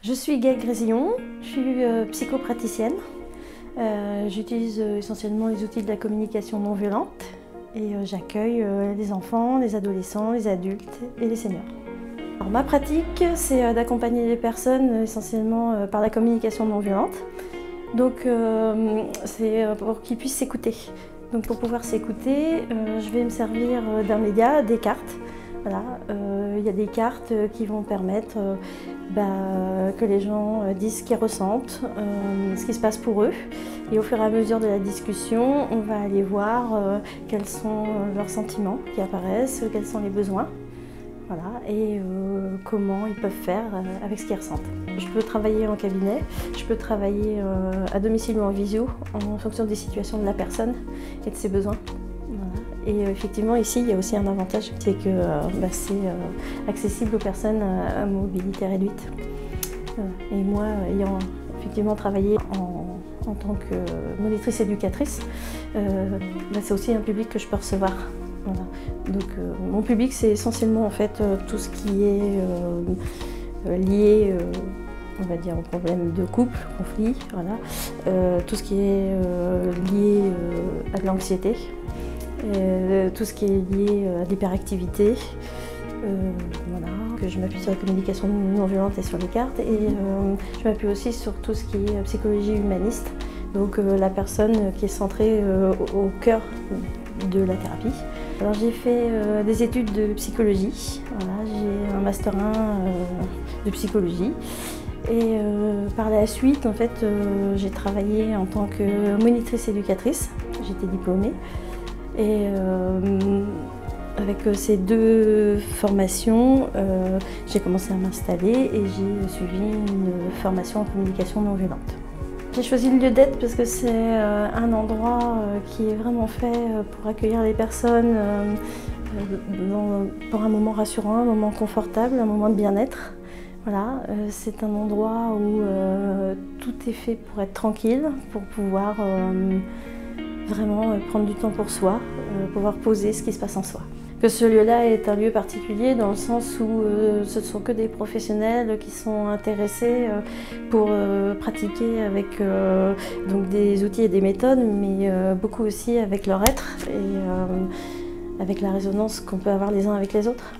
Je suis Gaëlle Grésillon, je suis psychopraticienne. J'utilise essentiellement les outils de la communication non violente et j'accueille les enfants, les adolescents, les adultes et les seniors. Alors, ma pratique, c'est d'accompagner les personnes essentiellement par la communication non violente. Donc c'est pour qu'ils puissent s'écouter. Donc pour pouvoir s'écouter, je vais me servir d'un média, des cartes. Voilà, il y a des cartes qui vont permettre que les gens disent ce qu'ils ressentent, ce qui se passe pour eux. Et au fur et à mesure de la discussion, on va aller voir quels sont leurs sentiments qui apparaissent, quels sont les besoins. Voilà, et comment ils peuvent faire avec ce qu'ils ressentent. Je peux travailler en cabinet, je peux travailler à domicile ou en visio en fonction des situations de la personne et de ses besoins. Voilà. Et effectivement ici il y a aussi un avantage, c'est que c'est accessible aux personnes à mobilité réduite. Et moi ayant effectivement travaillé en tant que monitrice éducatrice, c'est aussi un public que je peux recevoir. Voilà. Donc mon public c'est essentiellement en fait tout ce qui est lié on va dire aux problèmes de couple, conflit, voilà. Tout ce qui est lié à de l'anxiété, tout ce qui est lié à l'hyperactivité, voilà. Que je m'appuie sur la communication non violente et sur les cartes et je m'appuie aussi sur tout ce qui est psychologie humaniste, donc la personne qui est centrée au cœur de la thérapie. Alors j'ai fait des études de psychologie, voilà, j'ai un master 1 de psychologie et par la suite en fait j'ai travaillé en tant que monitrice éducatrice, j'étais diplômée et avec ces deux formations j'ai commencé à m'installer et j'ai suivi une formation en communication non violente. J'ai choisi le lieu d'être parce que c'est un endroit qui est vraiment fait pour accueillir les personnes pour un moment rassurant, un moment confortable, un moment de bien-être. Voilà, c'est un endroit où tout est fait pour être tranquille, pour pouvoir vraiment prendre du temps pour soi, pouvoir poser ce qui se passe en soi. Que ce lieu-là est un lieu particulier dans le sens où ce ne sont que des professionnels qui sont intéressés pour pratiquer avec donc des outils et des méthodes, mais beaucoup aussi avec leur être et avec la résonance qu'on peut avoir les uns avec les autres.